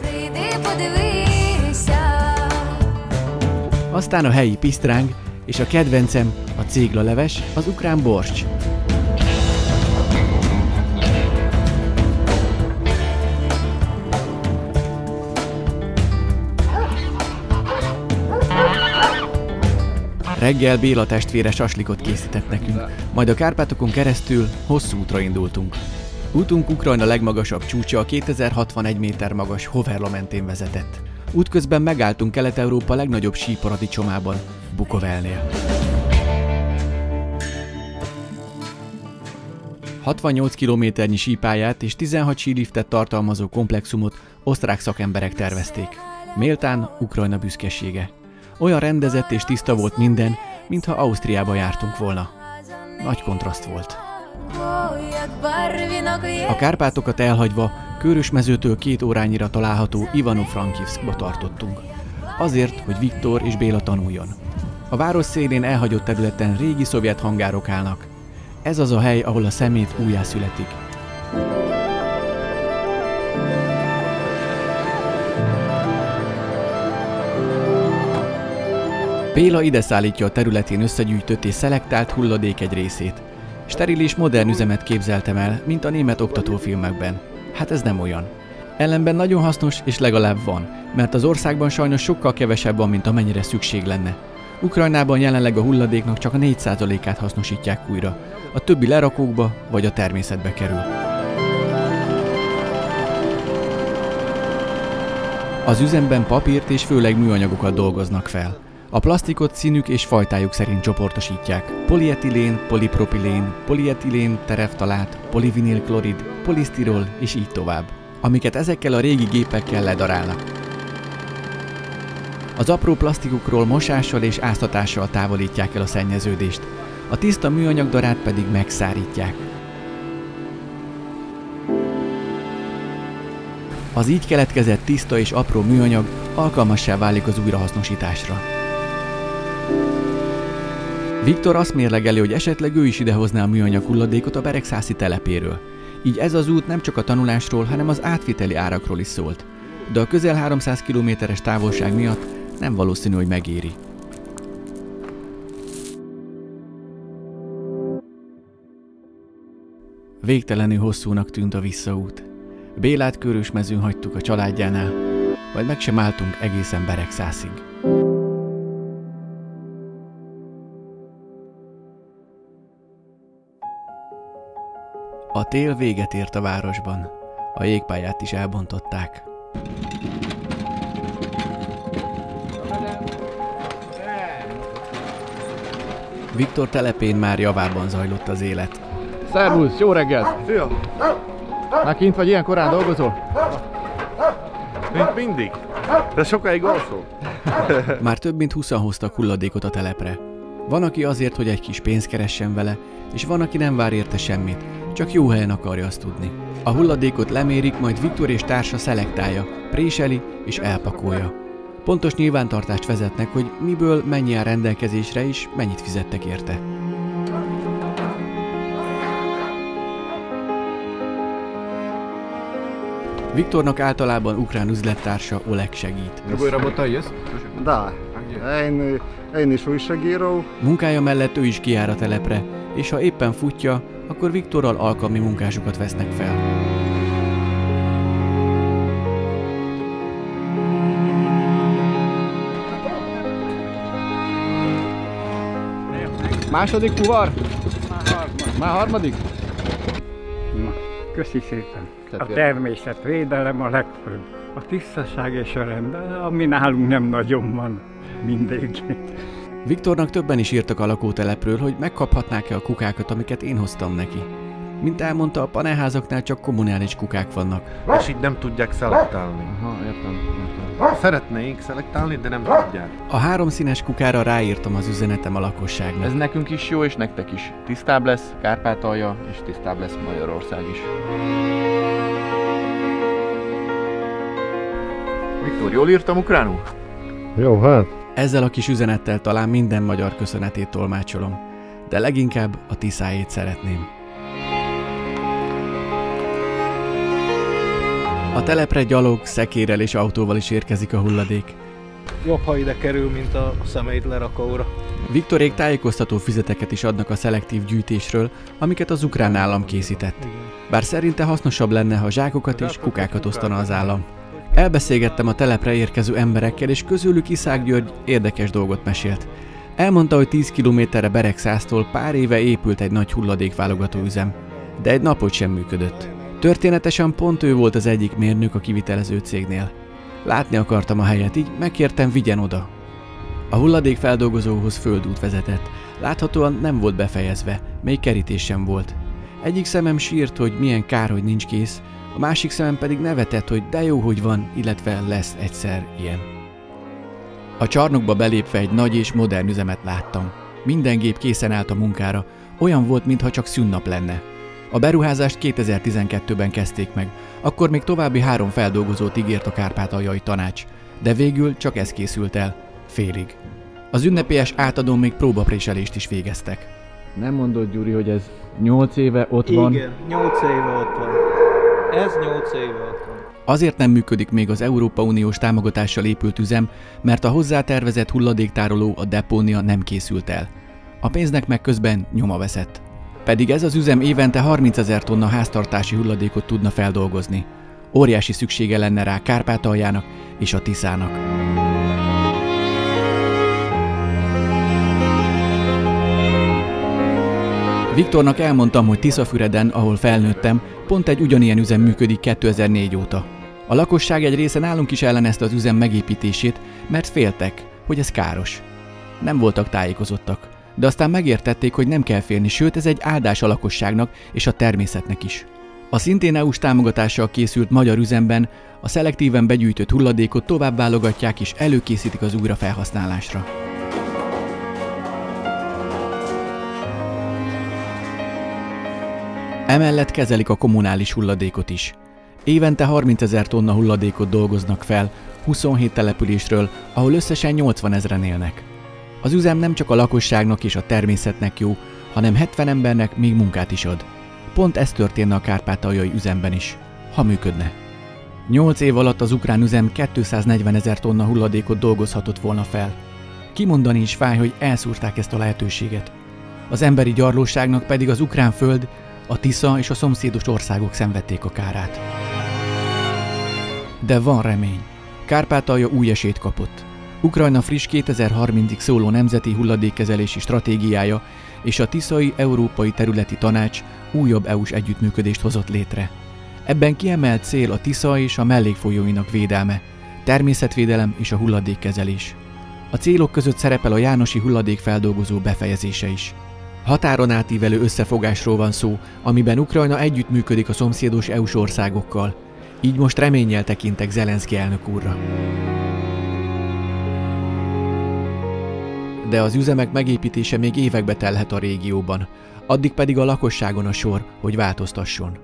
aztán a helyi pisztráng, és a kedvencem, a céglaleves, az ukrán borcs. Reggel Béla testvére saslikot készített nekünk, majd a Kárpátokon keresztül hosszú útra indultunk. Útunk Ukrajna legmagasabb csúcsa a 2061 méter magas Hoverla mentén vezetett. Útközben megálltunk Kelet-Európa legnagyobb síparadicsomában, Bukovelnél. 68 kilométernyi sípályát és 16 síliftet tartalmazó komplexumot osztrák szakemberek tervezték. Méltán Ukrajna büszkesége. Olyan rendezett és tiszta volt minden, mintha Ausztriába jártunk volna. Nagy kontraszt volt. A Kárpátokat elhagyva Kőrösmezőtől 2 órányira található Ivano-Frankivskba tartottunk. Azért, hogy Viktor és Béla tanuljon. A város szélén elhagyott területen régi szovjet hangárok állnak. Ez az a hely, ahol a szemét újjászületik. Béla ide szállítja a területén összegyűjtött és szelektált hulladék egy részét. Steril és modern üzemet képzeltem el, mint a német oktatófilmekben. Hát ez nem olyan. Ellenben nagyon hasznos és legalább van, mert az országban sajnos sokkal kevesebb van, mint amennyire szükség lenne. Ukrajnában jelenleg a hulladéknak csak a 4%-át hasznosítják újra, a többi lerakókba vagy a természetbe kerül. Az üzemben papírt és főleg műanyagokat dolgoznak fel. A plasztikot színük és fajtájuk szerint csoportosítják. Polietilén, polipropilén, polietilén, tereftalát, polivinilklorid, polisztirol és így tovább, amiket ezekkel a régi gépekkel ledarálnak. Az apró plasztikokról mosással és áztatással távolítják el a szennyeződést, a tiszta műanyag darát pedig megszárítják. Az így keletkezett tiszta és apró műanyag alkalmassá válik az újrahasznosításra. Viktor azt mérlegeli, hogy esetleg ő is idehozná a műanyag hulladékot a beregszászi telepéről. Így ez az út nem csak a tanulásról, hanem az átviteli árakról is szólt. De a közel 300 kilométeres távolság miatt nem valószínű, hogy megéri. Végtelenül hosszúnak tűnt a visszaút. Bélát Körösmezőn hagytuk a családjánál, vagy meg sem álltunk egészen Beregszászig. A tél véget ért a városban, a jégpályát is elbontották. Viktor telepén már javában zajlott az élet. Szervusz, jó reggelt! Szia! Már kint vagy, ilyen korán dolgozol? Mint mindig. De sokáig alszol. Már több mint 20-an hoztak hulladékot a telepre. Van, aki azért, hogy egy kis pénzt keressen vele, és van, aki nem vár érte semmit, csak jó helyen akarja azt tudni. A hulladékot lemérik, majd Viktor és társa szelektálja, préseli és elpakolja. Pontos nyilvántartást vezetnek, hogy miből mennyi áll rendelkezésre és mennyit fizettek érte. Viktornak általában ukrán üzlettársa Oleg segít. Da, én is újságíró. Munkája mellett ő is kijár a telepre, és ha éppen futja, akkor Viktorral alkalmi munkásokat vesznek fel. Második fuvar? Már harmadik? Na, köszi szépen. A természetvédelem a legfőbb. A tisztaság és a rend, ami nálunk nem nagyon van mindig. Viktornak többen is írtak a lakótelepről, hogy megkaphatnák-e a kukákat, amiket én hoztam neki. Mint elmondta, a panelházaknál csak kommunális kukák vannak. És így nem tudják szelektálni. Aha, értem. Szeretnénk szelektálni, de nem tudják. A 3 színes kukára ráírtam az üzenetem a lakosságnak. Ez nekünk is jó, és nektek is. Tisztább lesz Kárpátalja, és tisztább lesz Magyarország is. Viktor, jól írtam ukránul? Jó, hát. Ezzel a kis üzenettel talán minden magyar köszönetét tolmácsolom, de leginkább a Tiszáét szeretném. A telepre gyalog, szekérrel és autóval is érkezik a hulladék. Jobb, ha ide kerül, mint a szemét lerakóra. Viktorék tájékoztató füzeteket is adnak a szelektív gyűjtésről, amiket az ukrán állam készített. Bár szerinte hasznosabb lenne, ha zsákokat és kukákat osztana az állam. Elbeszélgettem a telepre érkező emberekkel, és közülük Iszák György érdekes dolgot mesélt. Elmondta, hogy 10 kilométerre Beregszásztól pár éve épült egy nagy hulladékválogató üzem, de egy napot sem működött. Történetesen pont ő volt az egyik mérnök a kivitelező cégnél. Látni akartam a helyet, így megkértem, vigyen oda. A hulladékfeldolgozóhoz földút vezetett. Láthatóan nem volt befejezve, még kerítés sem volt. Egyik szemem sírt, hogy milyen kár, hogy nincs kész, a másik szemem pedig nevetett, hogy de jó, hogy van, illetve lesz egyszer ilyen. A csarnokba belépve egy nagy és modern üzemet láttam. Minden gép készen állt a munkára, olyan volt, mintha csak szünnap lenne. A beruházást 2012-ben kezdték meg, akkor még további 3 feldolgozót ígért a kárpátaljai tanács, de végül csak ez készült el, félig. Az ünnepélyes átadón még próbapréselést is végeztek. Nem mondod, Gyuri, hogy ez 8 éve ott van? Igen, 8 éve ott van. Ez 8 éve ott van. Azért nem működik még az Európai Uniós támogatással épült üzem, mert a hozzátervezett hulladéktároló, a depónia nem készült el. A pénznek meg közben nyoma veszett. Pedig ez az üzem évente 30 000 tonna háztartási hulladékot tudna feldolgozni. Óriási szüksége lenne rá Kárpátaljának és a Tiszának. Viktornak elmondtam, hogy Tiszafüreden, ahol felnőttem, pont egy ugyanilyen üzem működik 2004 óta. A lakosság egy része nálunk is ellenezte az üzem megépítését, mert féltek, hogy ez káros. Nem voltak tájékozottak, de aztán megértették, hogy nem kell félni, sőt ez egy áldás a lakosságnak és a természetnek is. A szintén EU-s támogatással készült magyar üzemben a szelektíven begyűjtött hulladékot tovább válogatják és előkészítik az újrafelhasználásra. Emellett kezelik a kommunális hulladékot is. Évente 30 000 tonna hulladékot dolgoznak fel 27 településről, ahol összesen 80 000-en élnek. Az üzem nem csak a lakosságnak és a természetnek jó, hanem 70 embernek még munkát is ad. Pont ez történne a kárpátaljai üzemben is, ha működne. 8 év alatt az ukrán üzem 240 000 tonna hulladékot dolgozhatott volna fel. Kimondani is fáj, hogy elszúrták ezt a lehetőséget. Az emberi gyarlóságnak pedig az ukrán föld, a Tisza és a szomszédos országok szenvedték a kárát. De van remény. Kárpátalja új esélyt kapott. Ukrajna friss 2030-ig szóló nemzeti hulladékkezelési stratégiája és a Tiszai Európai Területi Tanács újabb EU-s együttműködést hozott létre. Ebben kiemelt cél a Tisza és a mellékfolyóinak védelme, természetvédelem és a hulladékkezelés. A célok között szerepel a jánosi hulladékfeldolgozó befejezése is. Határon átívelő összefogásról van szó, amiben Ukrajna együttműködik a szomszédos EU-s országokkal. Így most reménnyel tekintek Zelenszky elnök úrra. De az üzemek megépítése még évekbe telhet a régióban, addig pedig a lakosságon a sor, hogy változtasson.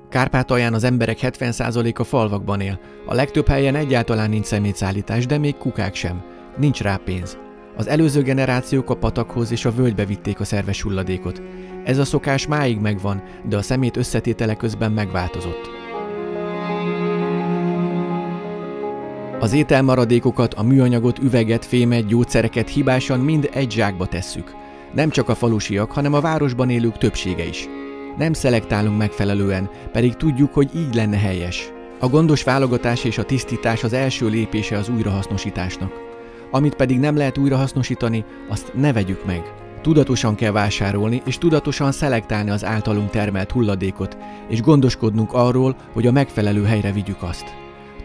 Kárpátalján az emberek 70%-a falvakban él, a legtöbb helyen egyáltalán nincs szemétszállítás, de még kukák sem, nincs rá pénz. Az előző generációk a patakhoz és a völgybe vitték a szerves hulladékot. Ez a szokás máig megvan, de a szemét összetétele közben megváltozott. Az ételmaradékokat, a műanyagot, üveget, fémet, gyógyszereket hibásan mind egy zsákba tesszük. Nem csak a falusiak, hanem a városban élők többsége is. Nem szelektálunk megfelelően, pedig tudjuk, hogy így lenne helyes. A gondos válogatás és a tisztítás az első lépése az újrahasznosításnak. Amit pedig nem lehet újrahasznosítani, azt ne vegyük meg. Tudatosan kell vásárolni, és tudatosan szelektálni az általunk termelt hulladékot, és gondoskodnunk arról, hogy a megfelelő helyre vigyük azt.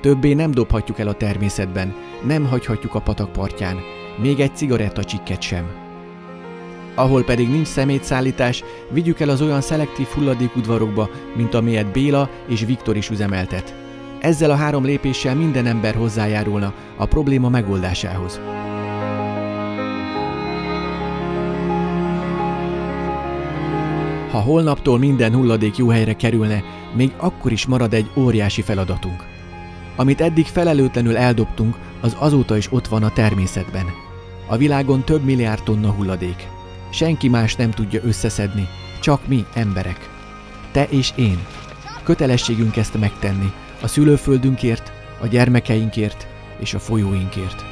Többé nem dobhatjuk el a természetben, nem hagyhatjuk a patak partján, még egy cigarettacsikket sem. Ahol pedig nincs szemétszállítás, vigyük el az olyan szelektív hulladékudvarokba, mint amilyet Béla és Viktor is üzemeltet. Ezzel a 3 lépéssel minden ember hozzájárulna a probléma megoldásához. Ha holnaptól minden hulladék jó helyre kerülne, még akkor is marad egy óriási feladatunk. Amit eddig felelőtlenül eldobtunk, az azóta is ott van a természetben. A világon több milliárd tonna hulladék. Senki más nem tudja összeszedni, csak mi emberek. Te és én. Kötelességünk ezt megtenni, a szülőföldünkért, a gyermekeinkért és a folyóinkért.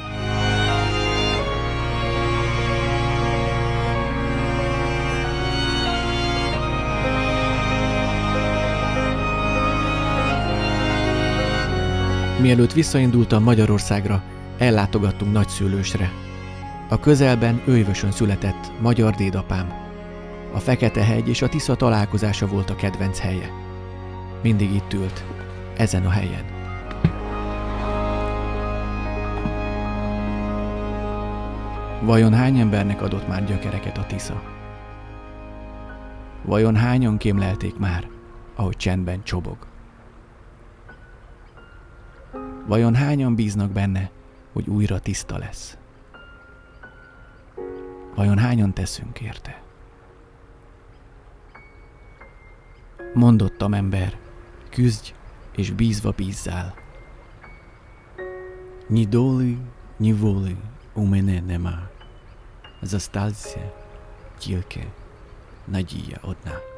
Mielőtt visszaindultam Magyarországra, ellátogattunk nagyszülősre. A közelben Őjvösön született magyar dédapám. A Fekete-hegy és a Tisza találkozása volt a kedvenc helye. Mindig itt ült, ezen a helyen. Vajon hány embernek adott már gyökereket a Tisza? Vajon hányan kémlelték már, ahogy csendben csobog? Vajon hányan bíznak benne, hogy újra tiszta lesz? Vajon hányan teszünk érte? Mondottam ember, küzdj és bízva bízzál. Ні долі, ні волі у мене нема. Зосталася тільки надія одна.